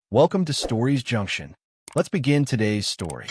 Welcome to Stories Junction. Let's begin today's story.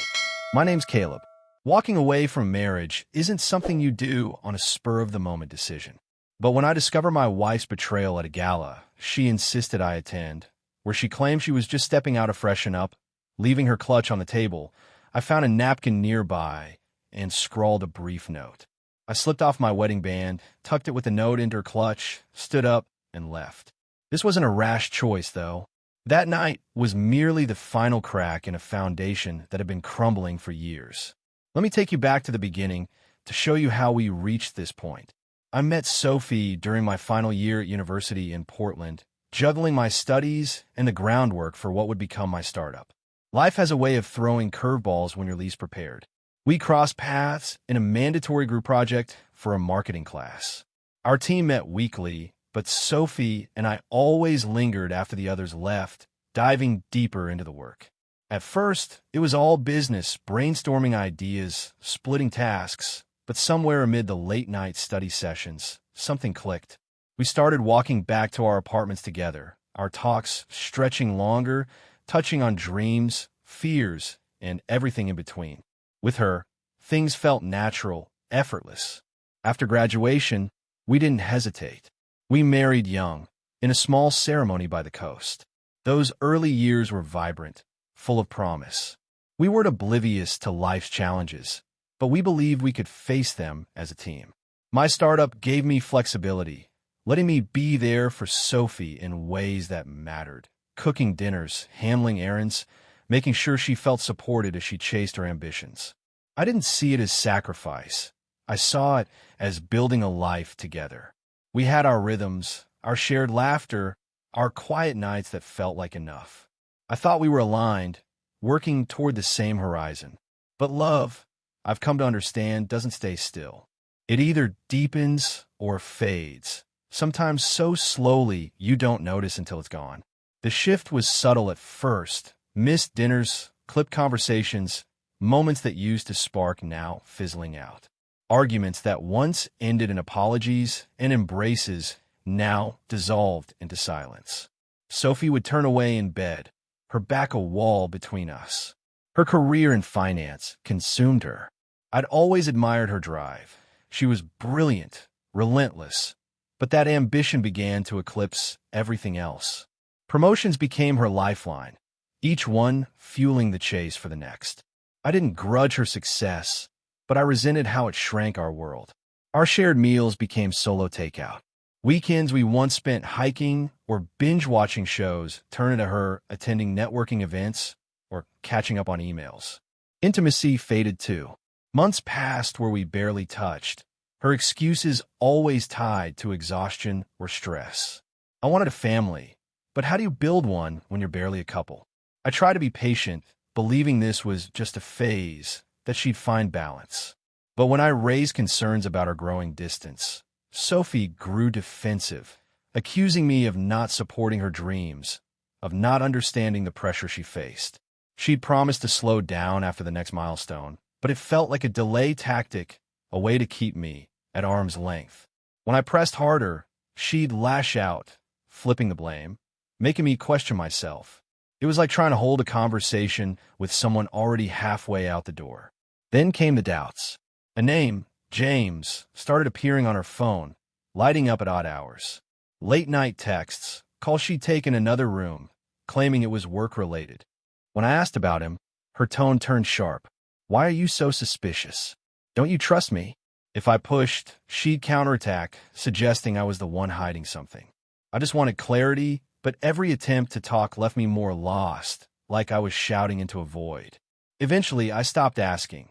My name's Caleb. Walking away from marriage isn't something you do on a spur-of-the-moment decision. But when I discovered my wife's betrayal at a gala she insisted I attend, where she claimed she was just stepping out to freshen up, leaving her clutch on the table, I found a napkin nearby and scrawled a brief note. I slipped off my wedding band, tucked it with the note into her clutch, stood up, and left. This wasn't a rash choice, though. That night was merely the final crack in a foundation that had been crumbling for years. Let me take you back to the beginning to show you how we reached this point. I met Sophie during my final year at university in Portland, juggling my studies and the groundwork for what would become my startup. Life has a way of throwing curveballs when you're least prepared. We crossed paths in a mandatory group project for a marketing class. Our team met weekly, but Sophie and I always lingered after the others left, diving deeper into the work. At first, it was all business, brainstorming ideas, splitting tasks, but somewhere amid the late-night study sessions, something clicked. We started walking back to our apartments together, our talks stretching longer, touching on dreams, fears, and everything in between. With her, things felt natural, effortless. After graduation, we didn't hesitate. We married young, in a small ceremony by the coast. Those early years were vibrant, full of promise. We weren't oblivious to life's challenges, but we believed we could face them as a team. My startup gave me flexibility, letting me be there for Sophie in ways that mattered. Cooking dinners, handling errands, making sure she felt supported as she chased her ambitions. I didn't see it as sacrifice. I saw it as building a life together. We had our rhythms, our shared laughter, our quiet nights that felt like enough. I thought we were aligned, working toward the same horizon. But love, I've come to understand, doesn't stay still. It either deepens or fades, sometimes so slowly you don't notice until it's gone. The shift was subtle at first. Missed dinners, clipped conversations, moments that used to spark now fizzling out. Arguments that once ended in apologies and embraces now dissolved into silence. Sophie would turn away in bed, her back a wall between us. Her career in finance consumed her. I'd always admired her drive. She was brilliant, relentless, but that ambition began to eclipse everything else. Promotions became her lifeline, each one fueling the chase for the next. I didn't grudge her success, but I resented how it shrank our world. Our shared meals became solo takeout. Weekends we once spent hiking or binge-watching shows turned into her attending networking events or catching up on emails. Intimacy faded too. Months passed where we barely touched, her excuses always tied to exhaustion or stress. I wanted a family, but how do you build one when you're barely a couple? I tried to be patient, believing this was just a phase, that she'd find balance. But when I raised concerns about our growing distance, Sophie grew defensive, accusing me of not supporting her dreams, of not understanding the pressure she faced. She'd promised to slow down after the next milestone, but it felt like a delay tactic, a way to keep me at arm's length. When I pressed harder, she'd lash out, flipping the blame, making me question myself. It was like trying to hold a conversation with someone already halfway out the door. Then came the doubts. A name, James, started appearing on her phone, lighting up at odd hours. Late-night texts, calls she'd taken in another room, claiming it was work-related. When I asked about him, her tone turned sharp. Why are you so suspicious? Don't you trust me? If I pushed, she'd counterattack, suggesting I was the one hiding something. I just wanted clarity, but every attempt to talk left me more lost, like I was shouting into a void. Eventually, I stopped asking.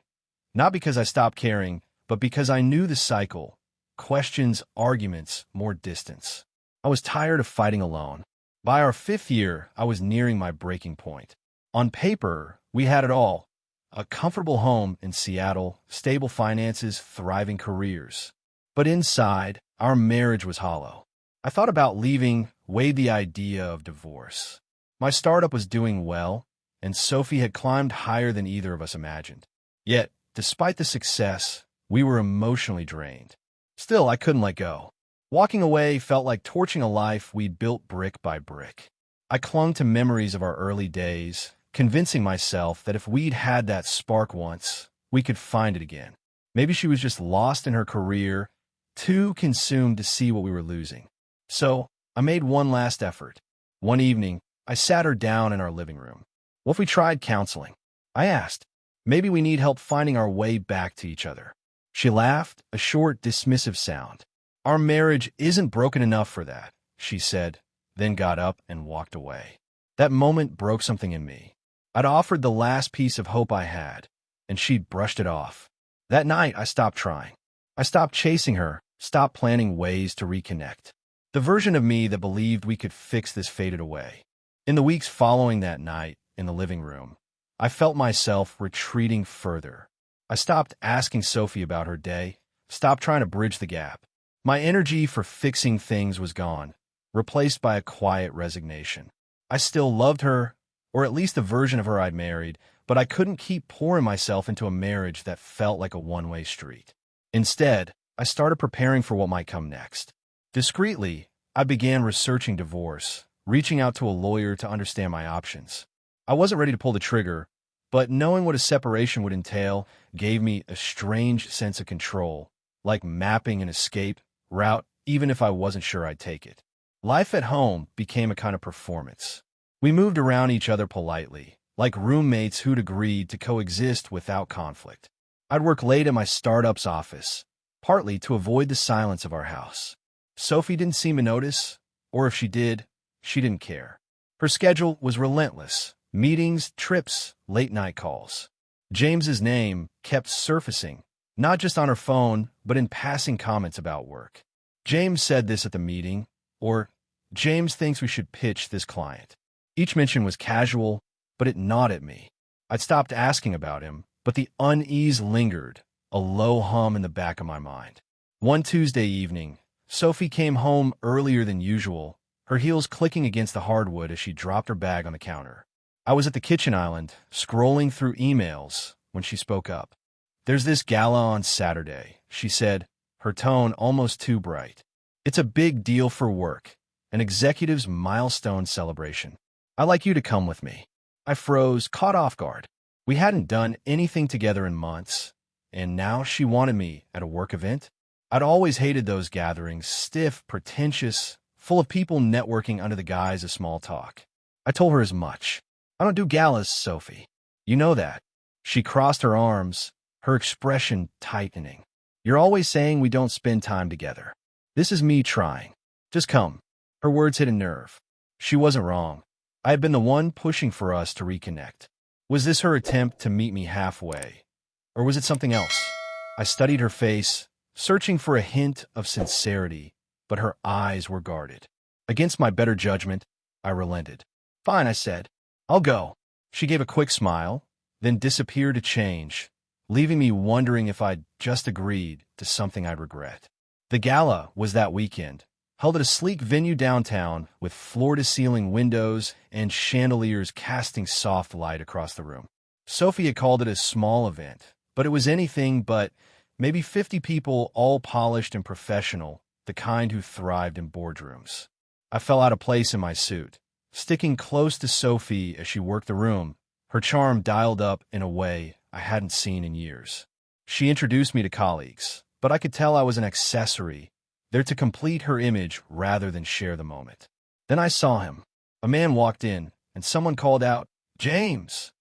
Not because I stopped caring, but because I knew the cycle. Questions, arguments, more distance. I was tired of fighting alone. By our 5th year, I was nearing my breaking point. On paper, we had it all. A comfortable home in Seattle, stable finances, thriving careers. But inside, our marriage was hollow. I thought about leaving, weighed the idea of divorce. My startup was doing well, and Sophie had climbed higher than either of us imagined. Yet, despite the success, we were emotionally drained. Still, I couldn't let go. Walking away felt like torching a life we'd built brick by brick. I clung to memories of our early days, convincing myself that if we'd had that spark once, we could find it again. Maybe she was just lost in her career, too consumed to see what we were losing. So, I made one last effort. One evening, I sat her down in our living room. What if we tried counseling? I asked. Maybe we need help finding our way back to each other. She laughed, a short, dismissive sound. Our marriage isn't broken enough for that, she said, then got up and walked away. That moment broke something in me. I'd offered the last piece of hope I had, and she'd brushed it off. That night, I stopped trying. I stopped chasing her, stopped planning ways to reconnect. The version of me that believed we could fix this faded away. In the weeks following that night, in the living room, I felt myself retreating further. I stopped asking Sophie about her day, stopped trying to bridge the gap. My energy for fixing things was gone, replaced by a quiet resignation. I still loved her, or at least the version of her I'd married, but I couldn't keep pouring myself into a marriage that felt like a one-way street. Instead, I started preparing for what might come next. Discreetly, I began researching divorce, reaching out to a lawyer to understand my options. I wasn't ready to pull the trigger, but knowing what a separation would entail gave me a strange sense of control, like mapping an escape route even if I wasn't sure I'd take it. Life at home became a kind of performance. We moved around each other politely, like roommates who'd agreed to coexist without conflict. I'd work late at my startup's office, partly to avoid the silence of our house. Sophie didn't seem to notice, or if she did, she didn't care. Her schedule was relentless. Meetings, trips, late-night calls. James's name kept surfacing, not just on her phone, but in passing comments about work. James said this at the meeting, or James thinks we should pitch this client. Each mention was casual, but it gnawed at me. I'd stopped asking about him, but the unease lingered, a low hum in the back of my mind. One Tuesday evening, Sophie came home earlier than usual, her heels clicking against the hardwood as she dropped her bag on the counter. I was at the kitchen island, scrolling through emails, when she spoke up. There's this gala on Saturday, she said, her tone almost too bright. It's a big deal for work, an executive's milestone celebration. I'd like you to come with me. I froze, caught off guard. We hadn't done anything together in months, and now she wanted me at a work event? I'd always hated those gatherings, stiff, pretentious, full of people networking under the guise of small talk. I told her as much. I don't do galas, Sophie. You know that. She crossed her arms, her expression tightening. You're always saying we don't spend time together. This is me trying. Just come. Her words hit a nerve. She wasn't wrong. I had been the one pushing for us to reconnect. Was this her attempt to meet me halfway? Or was it something else? I studied her face, searching for a hint of sincerity, but her eyes were guarded. Against my better judgment, I relented. Fine, I said. I'll go. She gave a quick smile, then disappeared to change, leaving me wondering if I'd just agreed to something I'd regret. The gala was that weekend, held at a sleek venue downtown with floor-to-ceiling windows and chandeliers casting soft light across the room. Sophie had called it a small event, but it was anything but maybe 50 people, all polished and professional, the kind who thrived in boardrooms. I fell out of place in my suit, sticking close to Sophie as she worked the room, her charm dialed up in a way I hadn't seen in years. She introduced me to colleagues, but I could tell I was an accessory, there to complete her image rather than share the moment. Then I saw him. A man walked in, and someone called out, "James!"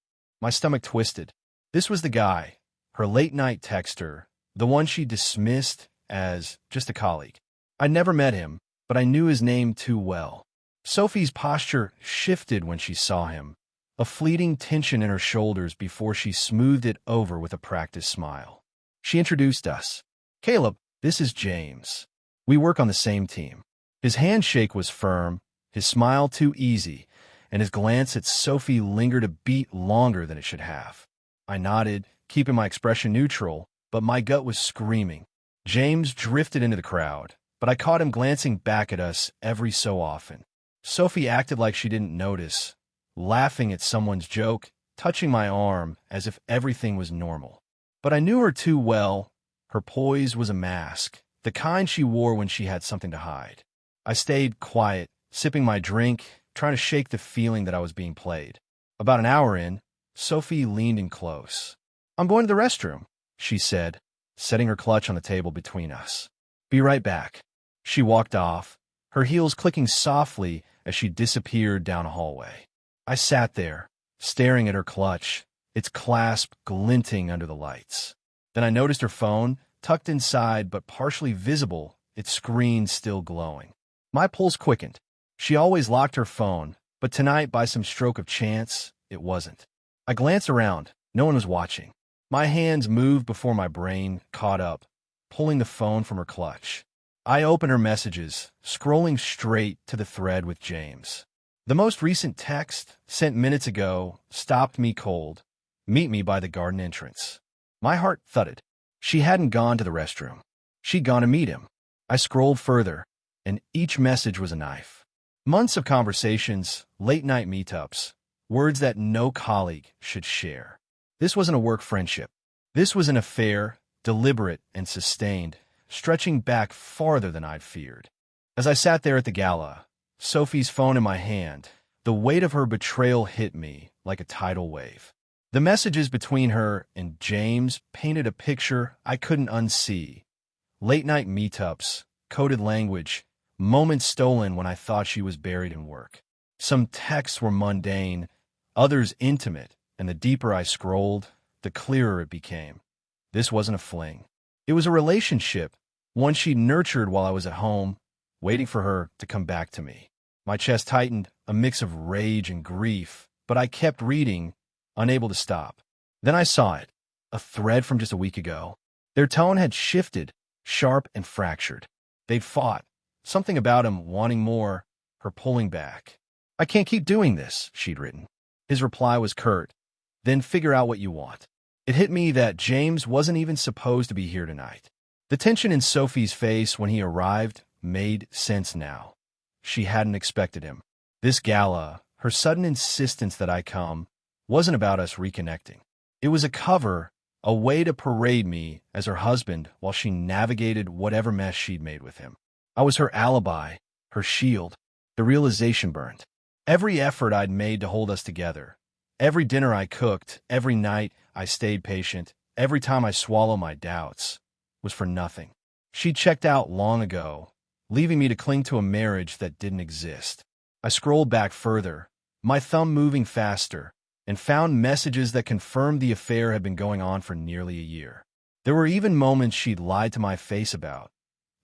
My stomach twisted. This was the guy, her late-night texter, the one she dismissed as just a colleague. I'd never met him, but I knew his name too well. Sophie's posture shifted when she saw him, a fleeting tension in her shoulders before she smoothed it over with a practiced smile. She introduced us. Caleb, this is James. We work on the same team. His handshake was firm, his smile too easy, and his glance at Sophie lingered a beat longer than it should have. I nodded, keeping my expression neutral, but my gut was screaming. James drifted into the crowd, but I caught him glancing back at us every so often. Sophie acted like she didn't notice, laughing at someone's joke, touching my arm as if everything was normal. But I knew her too well. Her poise was a mask, the kind she wore when she had something to hide. I stayed quiet, sipping my drink, trying to shake the feeling that I was being played. About an hour in, Sophie leaned in close. "I'm going to the restroom," she said, setting her clutch on the table between us. "Be right back." She walked off, her heels clicking softly as she disappeared down a hallway. I sat there, staring at her clutch, its clasp glinting under the lights. Then I noticed her phone, tucked inside but partially visible, its screen still glowing. My pulse quickened. She always locked her phone, but tonight, by some stroke of chance, it wasn't. I glanced around. No one was watching. My hands moved before my brain caught up, pulling the phone from her clutch. I opened her messages, scrolling straight to the thread with James. The most recent text, sent minutes ago, stopped me cold. "Meet me by the garden entrance." My heart thudded. She hadn't gone to the restroom. She'd gone to meet him. I scrolled further, and each message was a knife. Months of conversations, late-night meetups, words that no colleague should share. This wasn't a work friendship. This was an affair, deliberate and sustained, stretching back farther than I'd feared. As I sat there at the gala, Sophie's phone in my hand, the weight of her betrayal hit me like a tidal wave. The messages between her and James painted a picture I couldn't unsee. Late-night meetups, coded language, moments stolen when I thought she was buried in work. Some texts were mundane, others intimate, and the deeper I scrolled, the clearer it became. This wasn't a fling. It was a relationship, one she'd nurtured while I was at home, waiting for her to come back to me. My chest tightened, a mix of rage and grief, but I kept reading, unable to stop. Then I saw it, a thread from just a week ago. Their tone had shifted, sharp and fractured. They'd fought, something about him wanting more, her pulling back. "I can't keep doing this," she'd written. His reply was curt, "Then figure out what you want." It hit me that James wasn't even supposed to be here tonight. The tension in Sophie's face when he arrived made sense now. She hadn't expected him. This gala, her sudden insistence that I come, wasn't about us reconnecting. It was a cover, a way to parade me as her husband while she navigated whatever mess she'd made with him. I was her alibi, her shield. The realization burned. Every effort I'd made to hold us together, every dinner I cooked, every night I stayed patient, every time I swallowed my doubts, was for nothing. She checked out long ago, leaving me to cling to a marriage that didn't exist. I scrolled back further, my thumb moving faster, and found messages that confirmed the affair had been going on for nearly a year. There were even moments she'd lied to my face about.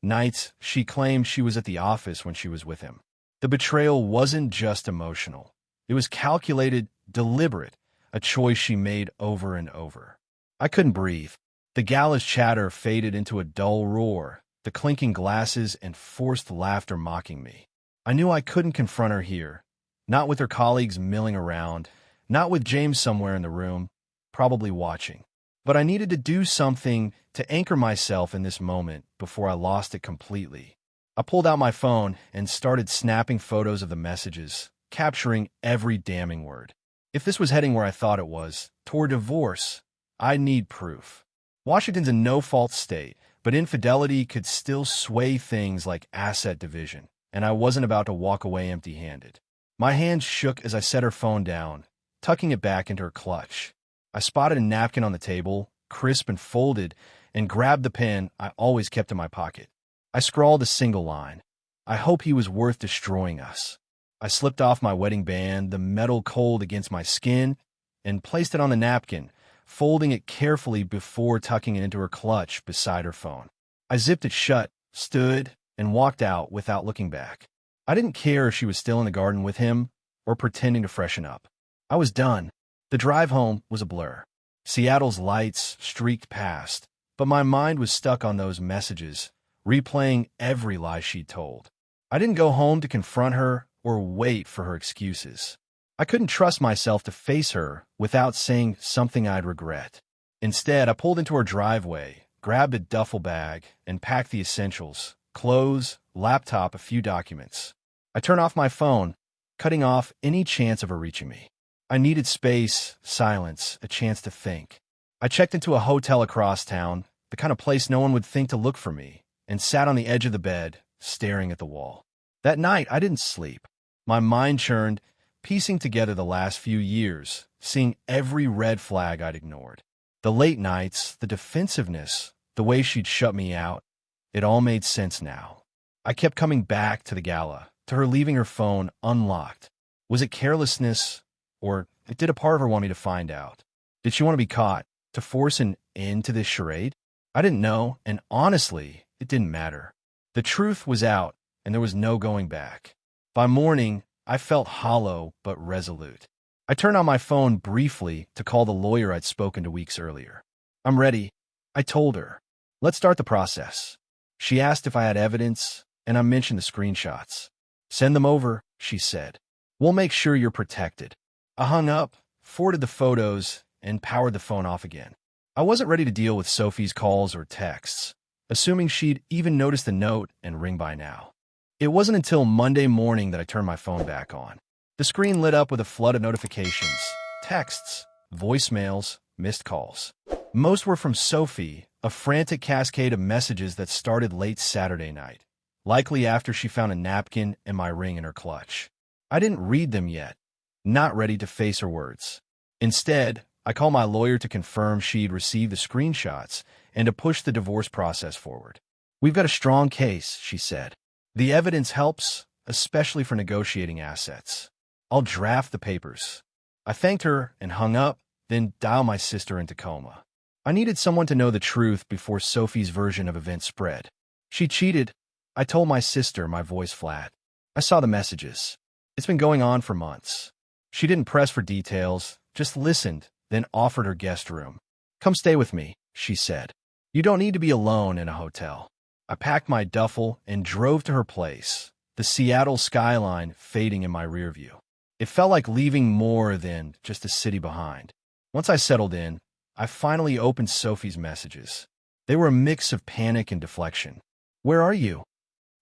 Nights she claimed she was at the office when she was with him. The betrayal wasn't just emotional. It was calculated, deliberate, a choice she made over and over. I couldn't breathe. The gala's chatter faded into a dull roar, the clinking glasses and forced laughter mocking me. I knew I couldn't confront her here, not with her colleagues milling around, not with James somewhere in the room, probably watching. But I needed to do something to anchor myself in this moment before I lost it completely. I pulled out my phone and started snapping photos of the messages, capturing every damning word. If this was heading where I thought it was, toward divorce, I need proof. Washington's a no-fault state, but infidelity could still sway things like asset division, and I wasn't about to walk away empty-handed. My hands shook as I set her phone down, tucking it back into her clutch. I spotted a napkin on the table, crisp and folded, and grabbed the pen I always kept in my pocket. I scrawled a single line. "I hope he was worth destroying us." I slipped off my wedding band, the metal cold against my skin, and placed it on the napkin, folding it carefully before tucking it into her clutch beside her phone. I zipped it shut, stood, and walked out without looking back. I didn't care if she was still in the garden with him or pretending to freshen up. I was done. The drive home was a blur. Seattle's lights streaked past, but my mind was stuck on those messages, replaying every lie she'd told. I didn't go home to confront her or wait for her excuses. I couldn't trust myself to face her without saying something I'd regret. Instead, I pulled into her driveway, grabbed a duffel bag, and packed the essentials: clothes, laptop, a few documents. I turned off my phone, cutting off any chance of her reaching me. I needed space, silence, a chance to think. I checked into a hotel across town, the kind of place no one would think to look for me, and sat on the edge of the bed, staring at the wall. That night, I didn't sleep. My mind churned, piecing together the last few years, seeing every red flag I'd ignored. The late nights, the defensiveness, the way she'd shut me out, it all made sense now. I kept coming back to the gala, to her leaving her phone unlocked. Was it carelessness, or did a part of her want me to find out? Did she want to be caught, to force an end to this charade? I didn't know, and honestly, it didn't matter. The truth was out, and there was no going back. By morning, I felt hollow but resolute. I turned on my phone briefly to call the lawyer I'd spoken to weeks earlier. "I'm ready," I told her. "Let's start the process." She asked if I had evidence, and I mentioned the screenshots. "Send them over," she said. "We'll make sure you're protected." I hung up, forwarded the photos, and powered the phone off again. I wasn't ready to deal with Sophie's calls or texts, assuming she'd even noticed the note and ring by now. It wasn't until Monday morning that I turned my phone back on. The screen lit up with a flood of notifications, texts, voicemails, missed calls. Most were from Sophie, a frantic cascade of messages that started late Saturday night, likely after she found a napkin and my ring in her clutch. I didn't read them yet, not ready to face her words. Instead, I called my lawyer to confirm she'd received the screenshots and to push the divorce process forward. "We've got a strong case," she said. "The evidence helps, especially for negotiating assets. I'll draft the papers." I thanked her and hung up, then dialed my sister in Tacoma. I needed someone to know the truth before Sophie's version of events spread. "She cheated," I told my sister, my voice flat. "I saw the messages. It's been going on for months." She didn't press for details, just listened, then offered her guest room. "Come stay with me," she said. "You don't need to be alone in a hotel." I packed my duffel and drove to her place, the Seattle skyline fading in my rearview. It felt like leaving more than just a city behind. Once I settled in, I finally opened Sophie's messages. They were a mix of panic and deflection. "Where are you?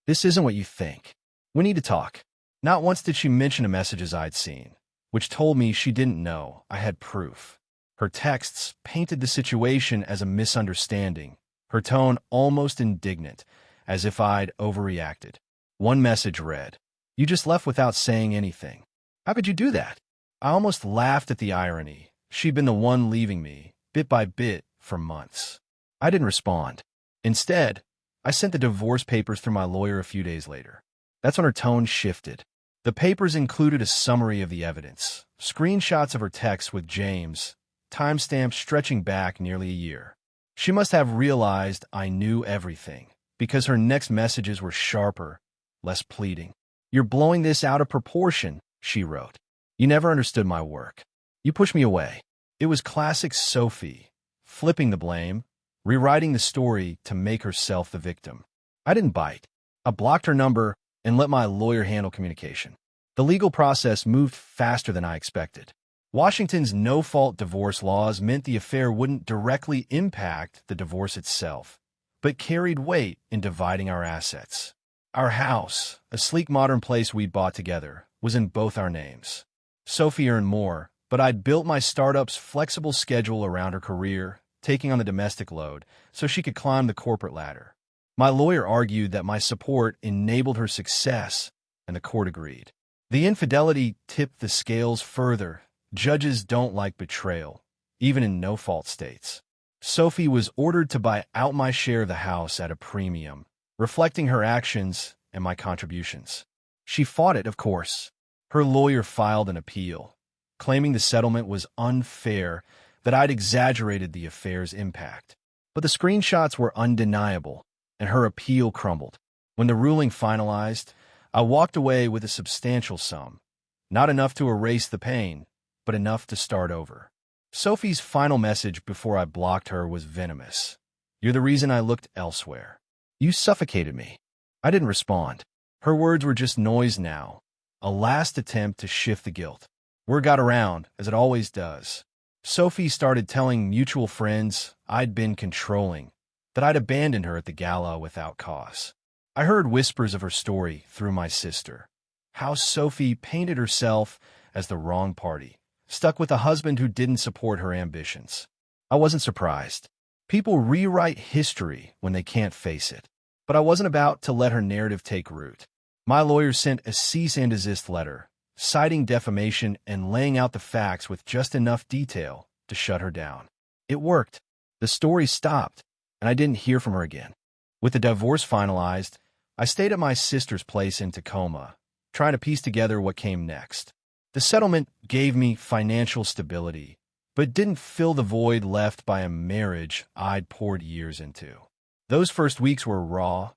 This isn't what you think. We need to talk." Not once did she mention the messages I'd seen, which told me she didn't know I had proof. Her texts painted the situation as a misunderstanding, her tone almost indignant, as if I'd overreacted. One message read, "You just left without saying anything. How could you do that?" I almost laughed at the irony. She'd been the one leaving me, bit by bit, for months. I didn't respond. Instead, I sent the divorce papers through my lawyer a few days later. That's when her tone shifted. The papers included a summary of the evidence, screenshots of her texts with James, timestamps stretching back nearly a year. She must have realized I knew everything, because her next messages were sharper, less pleading. "You're blowing this out of proportion," she wrote. "You never understood my work. You pushed me away." It was classic Sophie, flipping the blame, rewriting the story to make herself the victim. I didn't bite. I blocked her number and let my lawyer handle communication. The legal process moved faster than I expected. Washington's no-fault divorce laws meant the affair wouldn't directly impact the divorce itself, but carried weight in dividing our assets. Our house, a sleek modern place we'd bought together, was in both our names. Sophie earned more, but I'd built my startup's flexible schedule around her career, taking on the domestic load, so she could climb the corporate ladder. My lawyer argued that my support enabled her success, and the court agreed. The infidelity tipped the scales further. Judges don't like betrayal, even in no-fault states. Sophie was ordered to buy out my share of the house at a premium, reflecting her actions and my contributions. She fought it, of course. Her lawyer filed an appeal, claiming the settlement was unfair, that I'd exaggerated the affair's impact. But the screenshots were undeniable, and her appeal crumbled. When the ruling finalized, I walked away with a substantial sum. Not enough to erase the pain, but enough to start over. Sophie's final message before I blocked her was venomous. "You're the reason I looked elsewhere. You suffocated me." I didn't respond. Her words were just noise now, a last attempt to shift the guilt. Word got around, as it always does. Sophie started telling mutual friends I'd been controlling, that I'd abandoned her at the gala without cause. I heard whispers of her story through my sister, how Sophie painted herself as the wrong party, stuck with a husband who didn't support her ambitions. I wasn't surprised. People rewrite history when they can't face it. But I wasn't about to let her narrative take root. My lawyer sent a cease and desist letter, citing defamation and laying out the facts with just enough detail to shut her down. It worked. The story stopped, and I didn't hear from her again. With the divorce finalized, I stayed at my sister's place in Tacoma, trying to piece together what came next. The settlement gave me financial stability, but didn't fill the void left by a marriage I'd poured years into. Those first weeks were raw,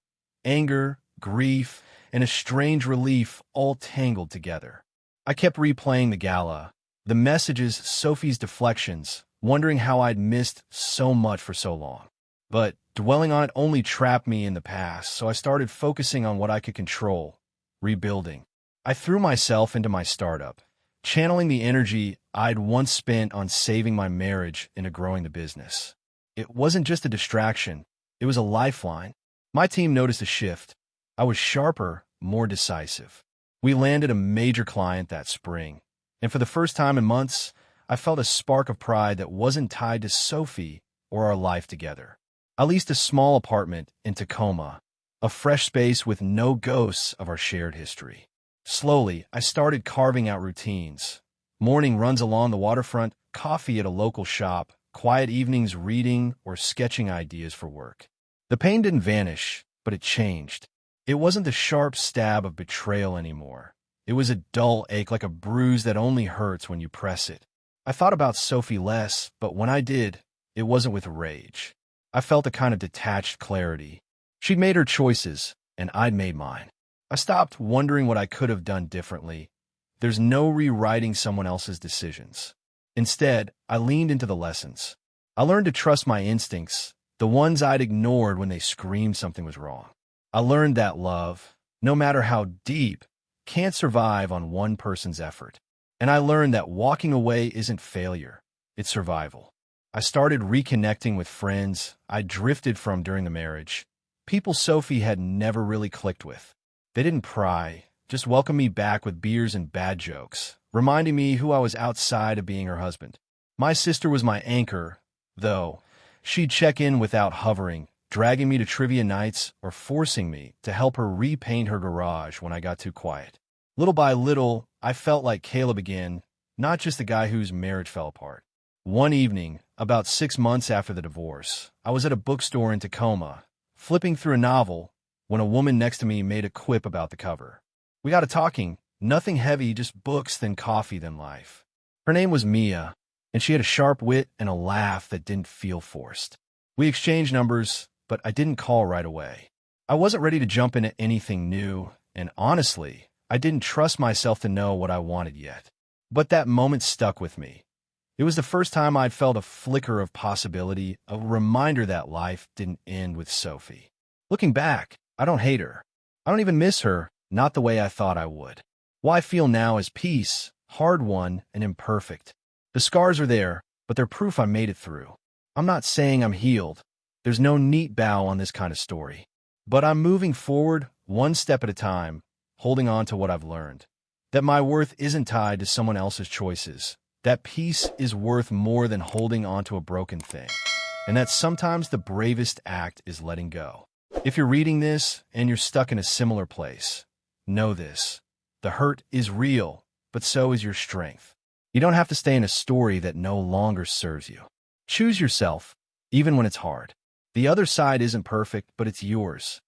anger, grief, and a strange relief all tangled together. I kept replaying the Gala, the messages, Sophie's deflections, wondering how I'd missed so much for so long. But dwelling on it only trapped me in the past, so I started focusing on what I could control, rebuilding. I threw myself into my startup, channeling the energy I'd once spent on saving my marriage into growing the business. It wasn't just a distraction, it was a lifeline. My team noticed a shift. I was sharper, more decisive. We landed a major client that spring, and for the first time in months, I felt a spark of pride that wasn't tied to Sophie or our life together. I leased a small apartment in Tacoma, a fresh space with no ghosts of our shared history. Slowly, I started carving out routines. Morning runs along the waterfront, coffee at a local shop, quiet evenings reading or sketching ideas for work. The pain didn't vanish, but it changed. It wasn't the sharp stab of betrayal anymore. It was a dull ache, like a bruise that only hurts when you press it. I thought about Sophie less, but when I did, it wasn't with rage. I felt a kind of detached clarity. She'd made her choices, and I'd made mine. I stopped wondering what I could have done differently. There's no rewriting someone else's decisions. Instead, I leaned into the lessons. I learned to trust my instincts, the ones I'd ignored when they screamed something was wrong. I learned that love, no matter how deep, can't survive on one person's effort. And I learned that walking away isn't failure, it's survival. I started reconnecting with friends I drifted from during the marriage, people Sophie had never really clicked with. They didn't pry, just welcomed me back with beers and bad jokes, reminding me who I was outside of being her husband. My sister was my anchor, though. She'd check in without hovering, dragging me to trivia nights or forcing me to help her repaint her garage when I got too quiet. Little by little, I felt like Caleb again, not just the guy whose marriage fell apart. One evening, about 6 months after the divorce, I was at a bookstore in Tacoma, flipping through a novel, when a woman next to me made a quip about the cover. We got to talking, nothing heavy, just books, then coffee, then life. Her name was Mia, and she had a sharp wit and a laugh that didn't feel forced. We exchanged numbers, but I didn't call right away. I wasn't ready to jump into anything new, and honestly, I didn't trust myself to know what I wanted yet. But that moment stuck with me. It was the first time I'd felt a flicker of possibility, a reminder that life didn't end with Sophie. Looking back, I don't hate her. I don't even miss her, not the way I thought I would. What I feel now is peace, hard-won and imperfect. The scars are there, but they're proof I made it through. I'm not saying I'm healed. There's no neat bow on this kind of story. But I'm moving forward, one step at a time, holding on to what I've learned. That my worth isn't tied to someone else's choices. That peace is worth more than holding on to a broken thing. And that sometimes the bravest act is letting go. If you're reading this and you're stuck in a similar place, know this. The hurt is real, but so is your strength. You don't have to stay in a story that no longer serves you. Choose yourself, even when it's hard. The other side isn't perfect, but it's yours.